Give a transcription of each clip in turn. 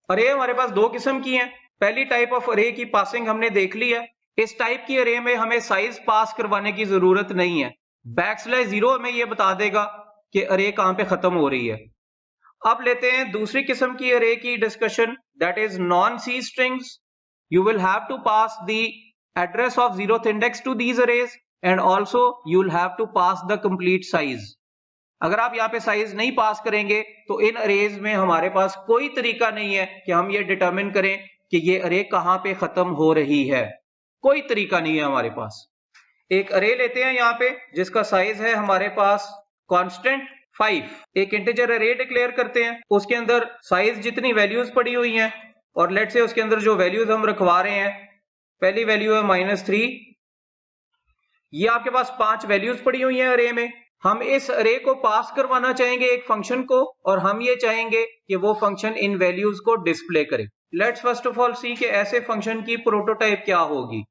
अरे हमारे पास दो किस्म की हैं। पहली टाइप ऑफ अरे की पासिंग हमने देख ली है। इस टाइप की अरे में हमें साइज पास करवाने की जरूरत नहीं है। बैकस्लैश 0 हमें यह बता देगा कि अरे कहां पे खत्म हो रही है। अब लेते हैं दूसरी किस्म की अरे की discussion, that is non C strings. You will have to pass the address of 0th index to these arrays and also you will have to pass the complete size. अगर आप यहाँ पे साइज नहीं पास करेंगे तो इन arrays में हमारे पास कोई तरीका नहीं है कि हम ये डिटरमिन करें कि ये अरे कहां पे खत्म हो रही है। कोई तरीका नहीं है हमारे पास। एक अरे लेते हैं यहाँ पे जिसका साइज है हमारे पास कांस्टेंट 5। एक इंटीजर अरे डिक्लेयर करते हैं, उसके अंदर साइज जितनी वैल्यूज पड़ी हुई हैं और लेट से उसके अंदर जो वैल्यूज हम रखवा रहे हैं, पहली वैल्यू है -3। ये आपके पास 5 वैल्यूज पड़ी हुई हैं अरे में। हम इस अरे को पास करवाना चाहेंगे एक फंक्शन को और हम ये चाहेंगे कि वो फंक्शन इन वैल्यूज को डिस्प्ले करे। लेट्स फर्स्ट ऑफ ऑल सी कि ऐसे फंक्शन की प्रोटोटाइप क्या होगी।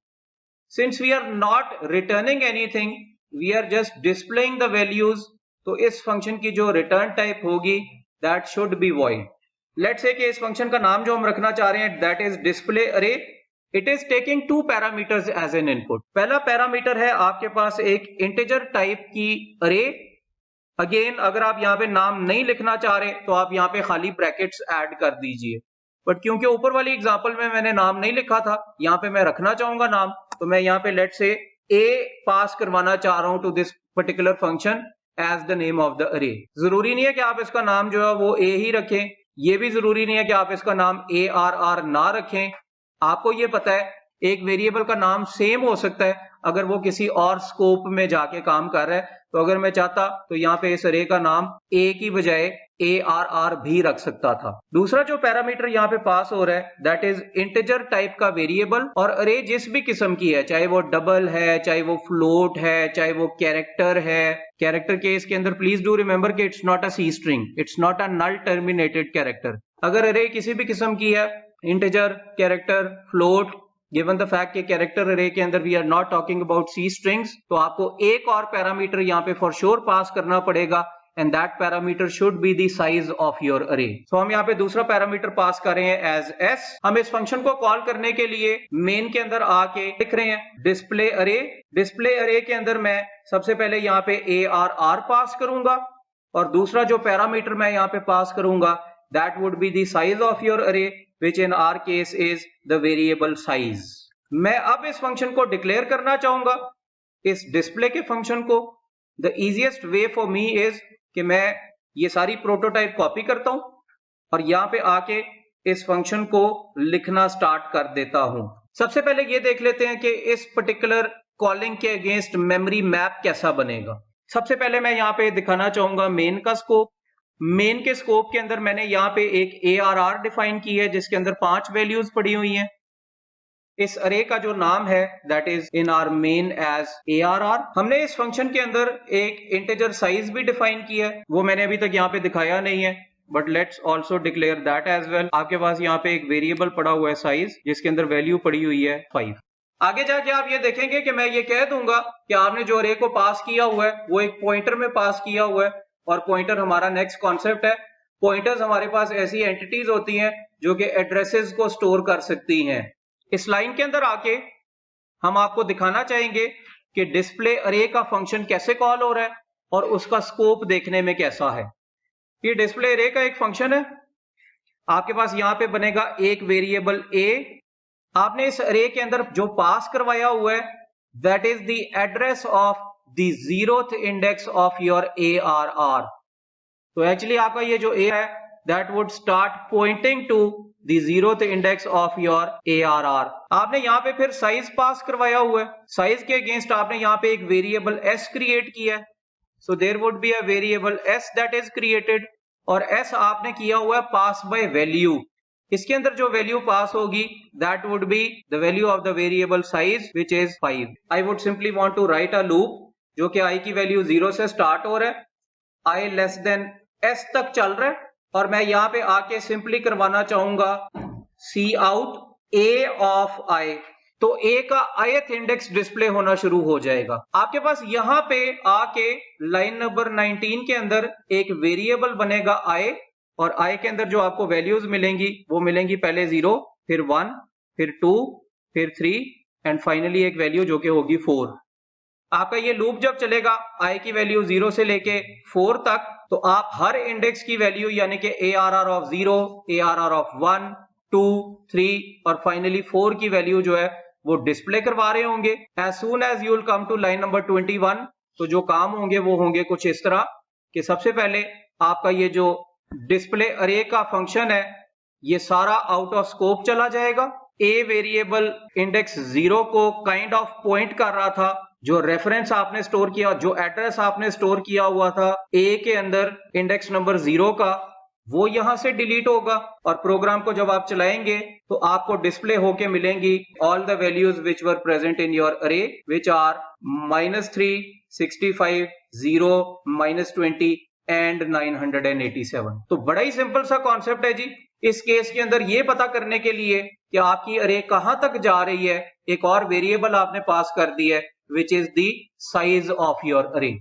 Since we are not returning anything, we are just displaying the values, तो इस फंक्शन की जो रिटर्न टाइप होगी that should be void. Let's say कि इस फंक्शन का नाम जो हम रखना चाह रहे हैं that is display array. It is taking 2 parameters as an input. पहला पैरामीटर है आपके पास एक इंटीजर टाइप की array. अगेन अगर आप यहाँ पे नाम नहीं लिखना चाह रहे तो आप यहाँ पे खाली ब्रैकेट्स ऐड कर दीजिए, बट क्योंकि ऊपर वाली एग्जांपल में मैंने नाम नहीं लिखा था, यहाँ पे मैं रखना चाहूंगा नाम, तो मैं यहाँ पे लेट से a पास करवाना चाह रहा हूं to this particular function as the name of the array. जरूरी नहीं है कि आप इसका नाम जो है वो a ही रखें, ये भी जरूरी नहीं है कि आप इसका नाम arr ना रखें। आपको ये पता है एक वेरिएबल का नाम सेम हो सकता है अगर वो किसी और स्कोप में जाके काम कर रहा है। तो अगर मैं चाहता तो यहाँ पे इस अरे का नाम a की बजाय arr भी रख सकता था। दूसरा जो पैरामीटर यहाँ पे पास हो रहा है दैट इज इंटीजर टाइप का वेरिएबल। और अरे जिस भी किस्म की है, चाहे वो डबल है, चाहे वो फ्लोट है, चाहे वो कैरेक्टर है। कैरेक्टर केस के अंदर प्लीज डू रिमेंबर कि it's not a C string, it's not a null terminated character. अगर अरे किसी भी किस्म की है, integer, character, float, given the fact कि कैरेक्टर अरे के अंदर we are not talking about C strings, तो आपको एक और पैरामीटर यहाँ पे फॉर श्योर पास करना पड़ेगा and that parameter should be the size of your अरे। सो हम यहाँ पे दूसरा पैरामीटर पास कर रहे हैं एज s। हम इस फंक्शन को कॉल करने के लिए मेन के अंदर आके लिख रहे हैं डिस्प्ले अरे। डिस्प्ले अरे के अंदर मैं सबसे पहले यहाँ पे arr पास करूंगा और दूसरा जो पैरामीटर मैं यहाँ पे पास करूंगा that would be the size of your array, which in our case is the variable size. मैं अब इस फंक्शन को डिक्लेयर करना चाहूंगा, इस डिस्प्ले के फंक्शन को। The easiest way for me is कि मैं ये सारी प्रोटोटाइप कॉपी करता हूं और यहाँ पे आके इस फंक्शन को लिखना स्टार्ट कर देता हूं। सबसे पहले ये देख लेते हैं कि इस पर्टिकुलर कॉलिंग के अगेंस्ट मेमोरी मैप कैसा बनेगा। सबसे पहले मैं यहाँ पे दिखाना चाहूंगा मेन का स्कोप। मेन के स्कोप के अंदर मैंने यहाँ पे एक arr डिफाइन की है जिसके अंदर 5 वैल्यूज पड़ी हुई हैं। इस अरे का जो नाम है that is in R main as arr। हमने इस फंक्शन के अंदर एक इंटीजर साइज भी डिफाइन की है, वो मैंने अभी तक यहाँ पे दिखाया नहीं है, but let's also declare that as well. आपके पास यहाँ पे एक वेरिएबल पड़ा हुआ है साइज, जिसके अंदर वैल्यू पड़ी हुई है 5। आगे जाके आप ये देखेंगे कि मैं ये कह दूंगा कि आपने जो अरे को पास किया हुआ है वो एक पॉइंटर में पास किया हुआ है, और पॉइंटर हमारा नेक्स्ट कॉन्सेप्ट है। पॉइंटर्स हमारे पास ऐसी एंटिटीज होती हैं जो कि एड्रेसेस को स्टोर कर सकती हैं। इस लाइन के अंदर आके हम आपको दिखाना चाहेंगे कि डिस्प्ले अरे का फंक्शन कैसे कॉल हो रहा है और उसका स्कोप देखने में कैसा है। ये डिस्प्ले अरे का एक फंक्शन है। आपके पास यहाँ पे बनेगा एक वेरिएबल a। आपने इस अरे के अंदर जो पास करवाया हुआ है that is the address of the 0th index of your arr। तो एक्चुअली आपका ये जो a है that would start pointing to the 0th index of your arr। आपने यहाँ पे फिर साइज पास करवाया हुआ है, साइज के अगेंस्ट आपने यहाँ पे एक वेरिएबल s क्रिएट किया है। so there would be a variable s that is created, और s आपने किया हुआ है पास बाय वैल्यू। इसके अंदर जो वैल्यू पास होगी that would be the value of the variable size which is 5। I would simply want to write a loop जो कि i की वैल्यू 0 से स्टार्ट हो रहा है, i लेस देन s तक चल रहा है, और मैं यहाँ पे आके सिंपली करवाना चाहूंगा सी आउट a ऑफ i। तो a का ith इंडेक्स डिस्प्ले होना शुरू हो जाएगा। आपके पास यहाँ पे आके लाइन नंबर 19 के अंदर एक वेरिएबल बनेगा i, और i के अंदर जो आपको वैल्यूज मिलेंगी वो मिलेंगी पहले 0, फिर 1, फिर 2, फिर 3 एंड फाइनली एक वैल्यू जो कि होगी 4। आपका ये लूप जब चलेगा i की वैल्यू 0 से लेके 4 तक, तो आप हर इंडेक्स की वैल्यू यानी कि ARR ऑफ 0, ARR ऑफ 1, 2, 3 और फाइनली 4 की वैल्यू जो है वो डिस्प्ले करवा रहे होंगे। As soon as you will come to line number 21, तो जो काम होंगे वो होंगे कुछ इस तरह कि सबसे पहले आपका ये जो डिस्प्ले अरे का फंक्शन है ये सारा आउट ऑफ स्कोप चला जाएगा। ए वेरिएबल इंडेक्स 0 को काइंड ऑफ पॉइंट कर रहा था, जो रेफरेंस आपने स्टोर किया, जो एड्रेस आपने स्टोर किया हुआ था ए के अंदर इंडेक्स नंबर 0 का, वो यहां से डिलीट होगा और प्रोग्राम को जब आप चलाएंगे तो आपको डिस्प्ले होके मिलेंगी all the values which were present in your अरे विच आर -3, 65, 0, -20 एंड 987। तो बड़ा ही सिंपल सा कॉन्सेप्ट है जी। इस केस के अंदर ये पता करने के लिए कि आपकी अरे कहां तक जा रही है, एक और वेरिएबल आपने पास कर दी है which is the size of your अरे।